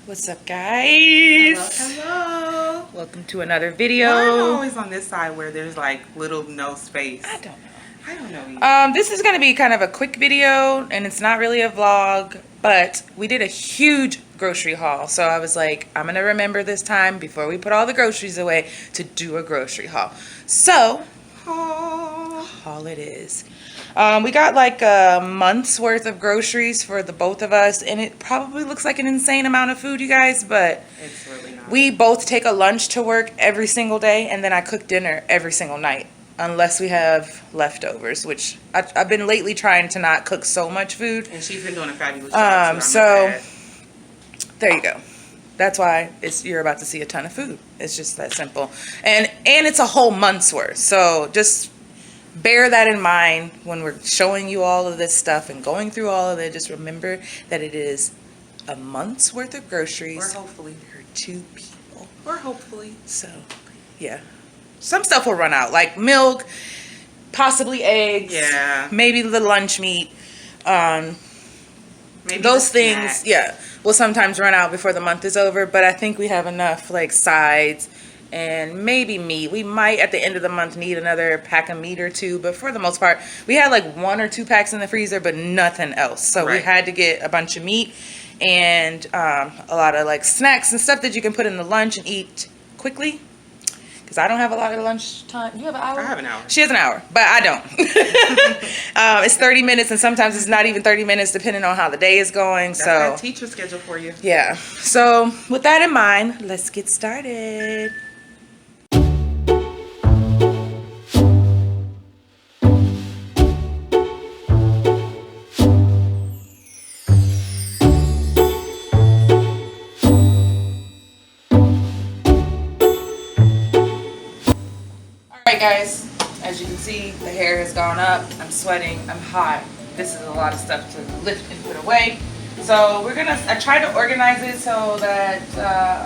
What's up, guys? Hello. Welcome to another video. Why am I always on this side where there's like little no space? I don't know. I don't know either. This is gonna be kind of a quick video, and it's not really a vlog, but we did a huge grocery haul. So I was like, I'm gonna remember this time before we put all the groceries away to do a grocery haul. So, haul it is. We got like a month's worth of groceries for the both of us, and it probably looks like an insane amount of food, you guys, but It's really not. we both take a lunch to work every single day, and then I cook dinner every single night, unless we have leftovers, which I've been lately trying to not cook so much food. And she's been doing a fabulous job. Too, So there you go. That's why you're about to see a ton of food. It's just that simple, and it's a whole month's worth. So just bear that in mind when we're showing you all of this stuff and going through all of it. Just remember that it is a month's worth of groceries. Or hopefully. For 2 people. Or hopefully. So, yeah. Some stuff will run out, like milk, possibly eggs. Yeah. Maybe the lunch meat. Maybe Those the things, snack. yeah, will sometimes run out before the month is over. But I think we have enough, like, sides and maybe meat. We might at the end of the month need another pack of meat or two, but for the most part we had like 1 or 2 packs in the freezer, but nothing else. So we Right. had to get a bunch of meat and a lot of like snacks and stuff that you can put in the lunch and eat quickly, because I don't have a lot of lunch time. You have an hour? I have an hour. She has an hour, but I don't. It's 30 minutes, and sometimes it's not even 30 minutes depending on how the day is going. That's So that teacher schedule for you. yeah. So with that in mind, let's get started. Alright guys, as you can see, the hair has gone up. I'm sweating, I'm hot. This is a lot of stuff to lift and put away. So I tried to organize it so that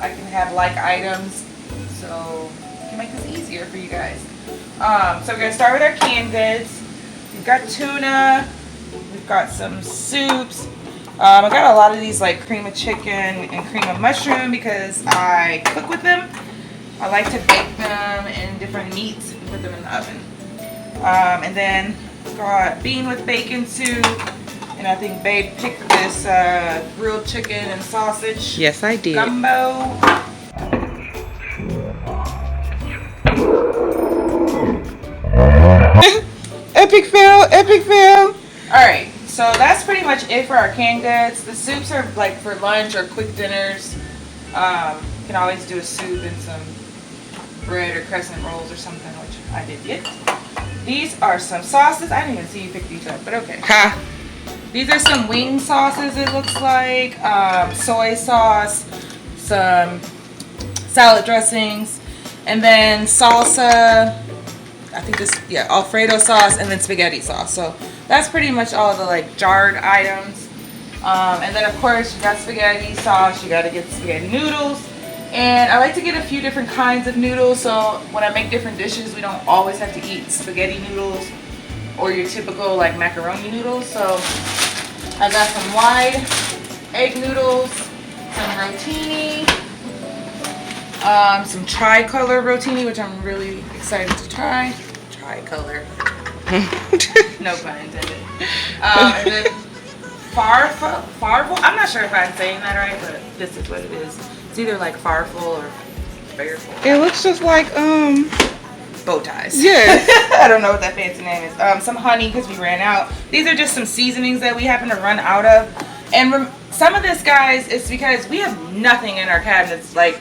I can have like items, so I can make this easier for you guys. So we're gonna start with our canned goods. We've got tuna, we've got some soups. I got a lot of these like cream of chicken and cream of mushroom because I cook with them. I like to bake them in different meats and put them in the oven. And then got bean with bacon soup. And I think Babe picked this grilled chicken and sausage Yes, I did. gumbo. Epic fail, epic fail. Alright, so that's pretty much it for our canned goods. The soups are like for lunch or quick dinners. You can always do a soup and some bread or crescent rolls or something, which I did get. These are some sauces. I didn't even see you pick these up, but okay. Ha. These are some wing sauces, it looks like. Soy sauce, some salad dressings, and then salsa. I think this, yeah, Alfredo sauce, and then spaghetti sauce. So that's pretty much all the like jarred items. And then of course you got spaghetti sauce. You got to get spaghetti noodles. And I like to get a few different kinds of noodles, so when I make different dishes, we don't always have to eat spaghetti noodles or your typical like macaroni noodles. So I got some wide egg noodles, some rotini, some tricolor rotini, which I'm really excited to try. Tricolor. No pun intended. And then farfel. I'm not sure if I'm saying that right, but this is what it is. It's either like farfel or fareful. It looks just like Bow ties. Yes. I don't know what that fancy name is. Some honey because we ran out. These are just some seasonings that we happen to run out of. And some of this, guys, is because we have nothing in our cabinets. Like,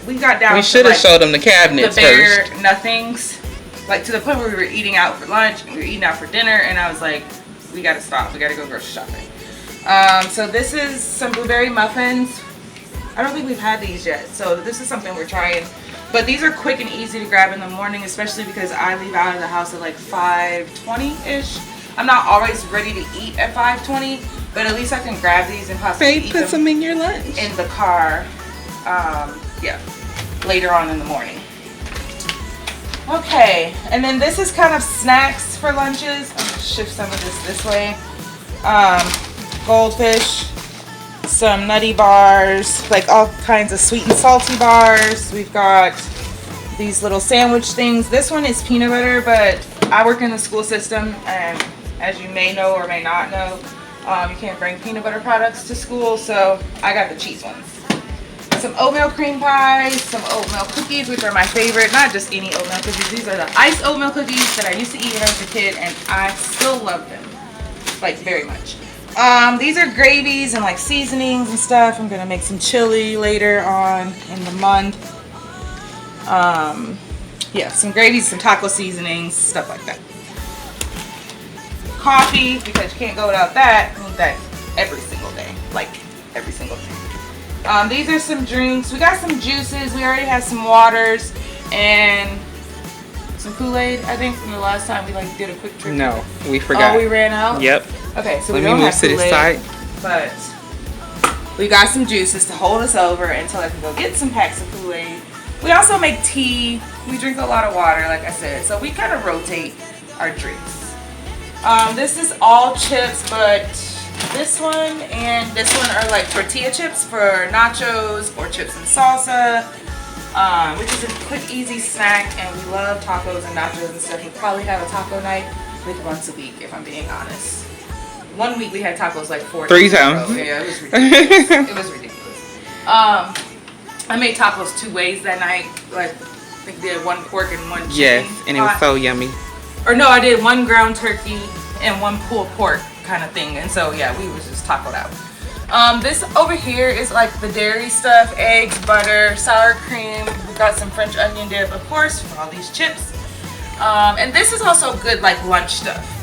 we got down We to should have like, showed them the cabinets the bare first. nothings. Like, to the point where we were eating out for lunch, we were eating out for dinner, and I was like, we gotta stop. We gotta go grocery shopping. So this is some blueberry muffins. I don't think we've had these yet, so this is something we're trying. But these are quick and easy to grab in the morning, especially because I leave out of the house at like 5:20-ish. I'm not always ready to eat at 5:20, but at least I can grab these and possibly Babe, eat put them some in your lunch. in the car, yeah, later on in the morning. Okay, and then this is kind of snacks for lunches. I'm gonna shift some of this way. Goldfish, some nutty bars, like all kinds of sweet and salty bars. We've got these little sandwich things. This one is peanut butter, but I work in the school system, and as you may know or may not know, you can't bring peanut butter products to school, so I got the cheese ones. Some oatmeal cream pies, some oatmeal cookies, which are my favorite. Not just any oatmeal cookies. These are the iced oatmeal cookies that I used to eat when I was a kid, and I still love them, like, very much. These are gravies and like seasonings and stuff. I'm gonna make some chili later on in the month. Yeah, some gravies, some taco seasonings, stuff like that. Coffee, because you can't go without that. I need that every single day, like every single day. These are some drinks. We got some juices. We already had some waters and some Kool-Aid, I think, from the last time we like did a quick trip. No, we forgot. Oh, we ran out? Yep. Okay, so Let we me don't move have to this Kool-Aid, side. but we got some juices to hold us over until I can go get some packs of Kool-Aid. We also make tea. We drink a lot of water, like I said, so we kind of rotate our drinks. This is all chips, but this one and this one are like tortilla chips for nachos or chips and salsa, which is a quick, easy snack, and we love tacos and nachos and stuff. We probably have a taco night like once a week, if I'm being honest. One week we had tacos like 3 times. Yeah, it was ridiculous. It was ridiculous. I made tacos 2 ways that night. Like, I think I did 1 pork and 1 chicken. Yes, and it was so yummy. Or no, I did 1 ground turkey and 1 pulled pork kind of thing. And so yeah, we was just tacoed out. This over here is like the dairy stuff: eggs, butter, sour cream. We got some French onion dip, of course, for all these chips. And this is also good like lunch stuff.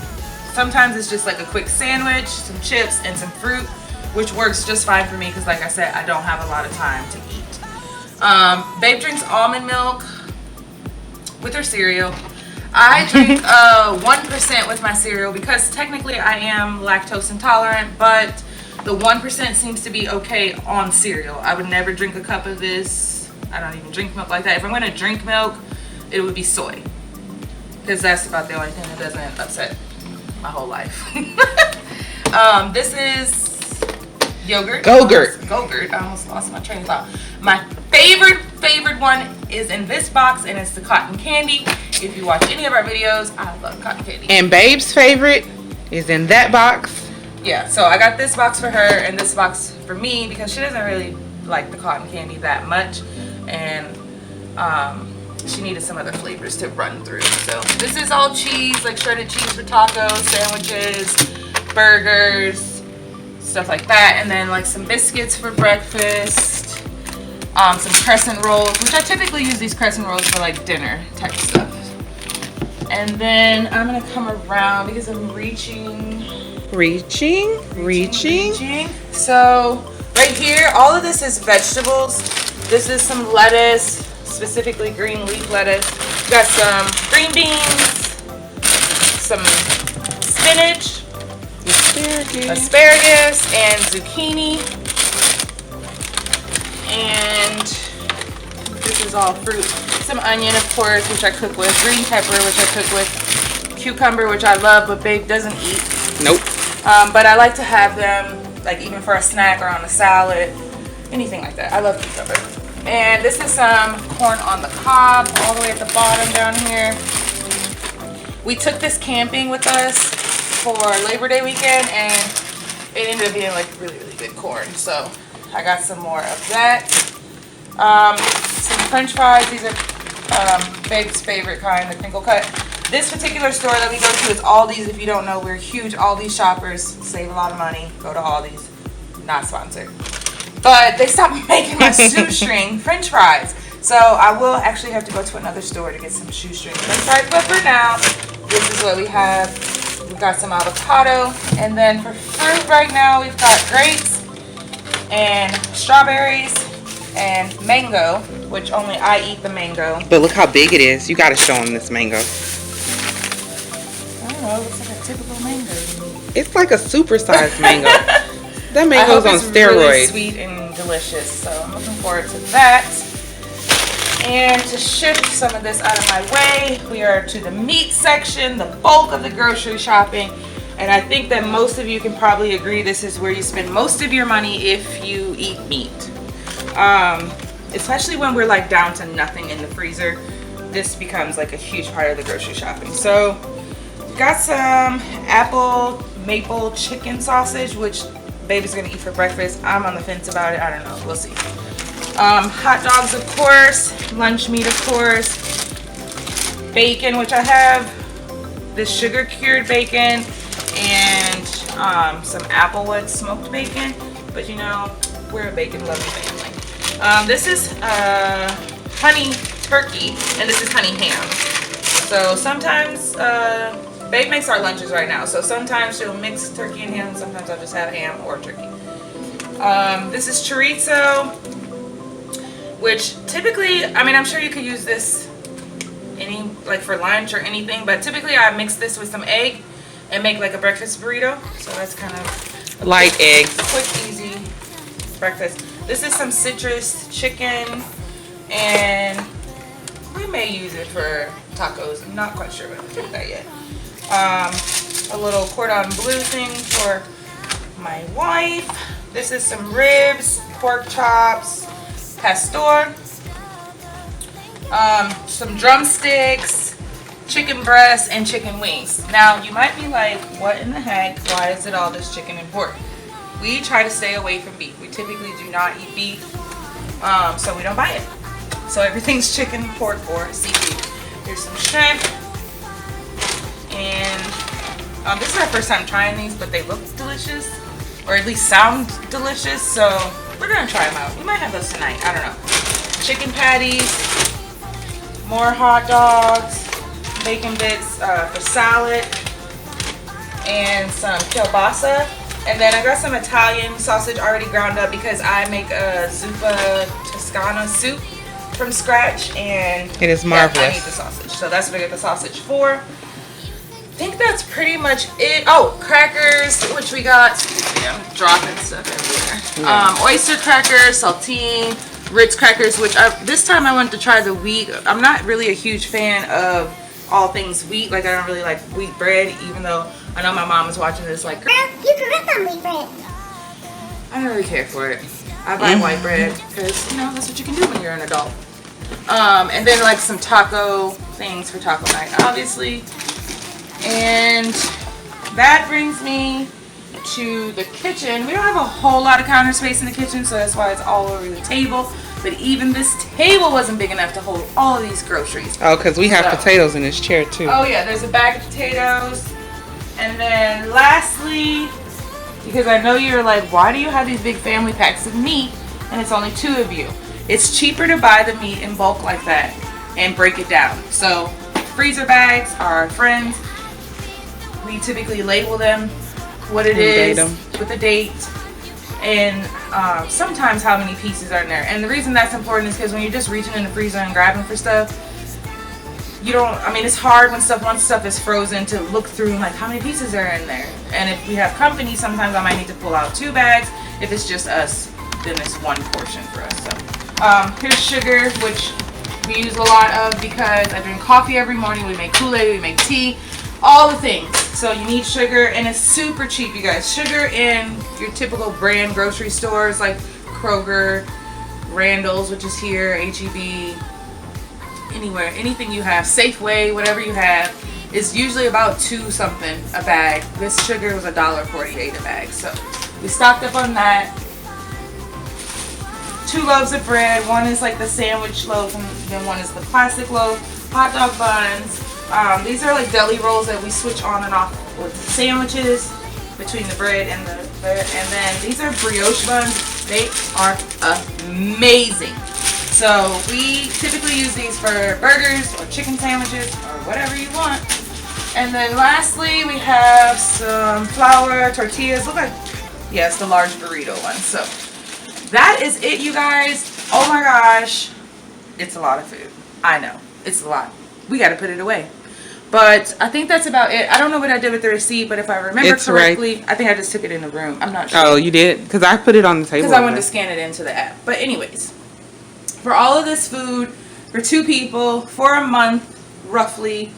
Sometimes it's just like a quick sandwich, some chips, and some fruit, which works just fine for me because, like I said, I don't have a lot of time to eat. Babe drinks almond milk with her cereal. I drink 1% with my cereal because technically I am lactose intolerant, but the 1% seems to be okay on cereal. I would never drink a cup of this. I don't even drink milk like that. If I'm going to drink milk, it would be soy, because that's about the only thing that doesn't upset my whole life. This is yogurt. Go-gurt. I almost lost my train of thought. My favorite one is in this box, and it's the cotton candy. If you watch any of our videos, I love cotton candy. And Babe's favorite is in that box. Yeah, so I got this box for her and this box for me because she doesn't really like the cotton candy that much, and she needed some other flavors to run through. So this is all cheese, like shredded cheese for tacos, sandwiches, burgers, stuff like that. And then like some biscuits for breakfast, some crescent rolls, which I typically use these crescent rolls for like dinner type stuff. And then I'm gonna come around because I'm reaching. So right here, all of this is vegetables. This is some lettuce, specifically green leaf lettuce. We got some green beans, some spinach, asparagus, and zucchini. And this is all fruit. Some onion, of course, which I cook with. Green pepper, which I cook with. Cucumber, which I love, but Babe doesn't eat. Nope. But I like to have them, like, even for a snack or on a salad, anything like that. I love cucumber. And this is some corn on the cob, all the way at the bottom down here. We took this camping with us for Labor Day weekend, and it ended up being like really, really good corn. So I got some more of that. Some French fries. These are Babe's favorite kind, the crinkle cut. This particular store that we go to is Aldi's. If you don't know, we're huge Aldi's shoppers. Save a lot of money. Go to Aldi's. Not sponsored. But they stopped making my shoestring French fries. So I will actually have to go to another store to get some shoestring French fries. But for now, this is what we have. We've got some avocado. And then for fruit right now, we've got grapes and strawberries and mango, which only I eat the mango. But look how big it is. You gotta show them this mango. I don't know, it looks like a typical mango. It's like a supersized mango. That I hope mango's on it's steroids. really sweet and delicious, so I'm looking forward to that. And to shift some of this out of my way, we are to the meat section, the bulk of the grocery shopping. And I think that most of you can probably agree this is where you spend most of your money if you eat meat. Especially when we're like down to nothing in the freezer, this becomes like a huge part of the grocery shopping. So got some apple maple chicken sausage, which baby's gonna eat for breakfast. I'm on the fence about it. I don't know, we'll see. Hot dogs, of course, lunch meat, of course, bacon, which I have this sugar cured bacon, and some Applewood smoked bacon. But you know, we're a bacon loving family. This is honey turkey, and this is honey ham. So sometimes babe makes our lunches right now, so sometimes she'll mix turkey and ham, sometimes I'll just have ham or turkey. This is chorizo, which typically, I mean, I'm sure you could use this like for lunch or anything, but typically I mix this with some egg and make like a breakfast burrito. So that's kind of Light egg. quick, easy breakfast. This is some citrus chicken, and we may use it for tacos. I'm not quite sure what to do with that yet. A little cordon bleu thing for my wife. This is some ribs, pork chops, pastor, some drumsticks, chicken breasts, and chicken wings. Now you might be like, what in the heck? Why is it all this chicken and pork? We try to stay away from beef. We typically do not eat beef, so we don't buy it. So everything's chicken, pork, or seafood. Here's some shrimp. And this is our first time trying these, but they look delicious, or at least sound delicious, so we're gonna try them out. We might have those tonight, I don't know. Chicken patties, more hot dogs, bacon bits for salad, and some kielbasa. And then I got some Italian sausage already ground up because I make a zuppa toscana soup from scratch, and it is marvelous. I need the sausage, so that's what I get the sausage for. I think that's pretty much it. Oh, crackers, which we got. Yeah, I'm dropping stuff everywhere. Yeah. Oyster crackers, saltine, Ritz crackers, which this time I wanted to try the wheat. I'm not really a huge fan of all things wheat. Like, I don't really like wheat bread, even though I know my mom is watching this like, Girl, you grew up on wheat bread. I don't really care for it. I buy white bread because, you know, that's what you can do when you're an adult. And then like some taco things for taco night, obviously. And that brings me to the kitchen. We don't have a whole lot of counter space in the kitchen, so that's why it's all over the table. But even this table wasn't big enough to hold all of these groceries. Oh, because we have potatoes in this chair too. Oh yeah, there's a bag of potatoes. And then lastly, because I know you're like, why do you have these big family packs of meat and it's only 2 of you? It's cheaper to buy the meat in bulk like that and break it down. So freezer bags are our friends. We typically label them what it is with a date, and sometimes how many pieces are in there. And the reason that's important is because when you're just reaching in the freezer and grabbing for stuff, you don't, I mean, it's hard when once stuff is frozen to look through and like how many pieces are in there. And if we have company, sometimes I might need to pull out 2 bags. If it's just us, then it's 1 portion for us. So here's sugar, which we use a lot of because I drink coffee every morning. We make Kool-Aid, we make tea, all the things. So you need sugar, and it's super cheap, you guys. Sugar in your typical brand grocery stores like Kroger, Randall's, which is here, H-E-B, anywhere, anything you have, Safeway, whatever you have, is usually about $2 something a bag. This sugar was $1.48 a bag, so we stocked up on that. 2 loaves of bread. One is like the sandwich loaf, and then one is the plastic loaf. Hot dog buns. These are like deli rolls that we switch on and off with the sandwiches between the bread and the bread. And then these are brioche buns. They are amazing. So we typically use these for burgers or chicken sandwiches or whatever you want. And then lastly, we have some flour tortillas. Look like, yes, the large burrito one. So that is it, you guys. Oh my gosh, it's a lot of food. I know, it's a lot. We got to put it away. But I think that's about it. I don't know what I did with the receipt, but if I remember correctly, right. I think I just took it in the room. I'm not sure. Oh, you did? Because I put it on the table. Because I wanted to scan it into the app. But anyways, for all of this food, for 2 people, for a month, roughly,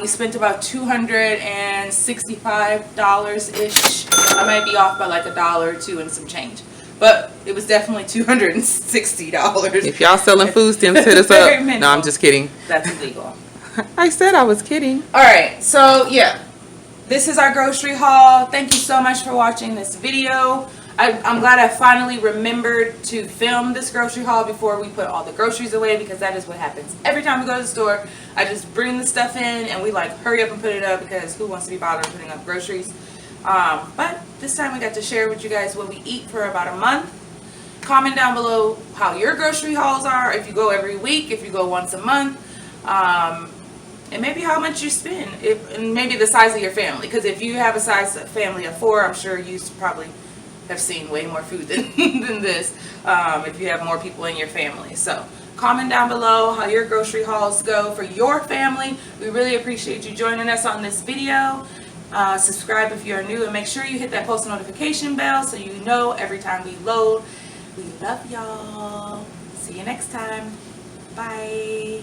We spent about $265-ish. I might be off by like $1 or $2 and some change. But it was definitely $260. If y'all selling food stamps, hit us up. No, I'm just kidding. That's illegal. I said I was kidding. Alright, so yeah. This is our grocery haul. Thank you so much for watching this video. I'm glad I finally remembered to film this grocery haul before we put all the groceries away, because that is what happens. Every time we go to the store, I just bring the stuff in and we like hurry up and put it up, because who wants to be bothered putting up groceries? But this time we got to share with you guys what we eat for about a month. Comment down below how your grocery hauls are, if you go every week, if you go once a month, and maybe how much you spend, and maybe the size of your family. Because if you have a size family of 4, I'm sure you probably have seen way more food than this, if you have more people in your family. So comment down below how your grocery hauls go for your family. We really appreciate you joining us on this video. Subscribe if you are new, and make sure you hit that post notification bell so you know every time we load. We love y'all. See you next time. Bye.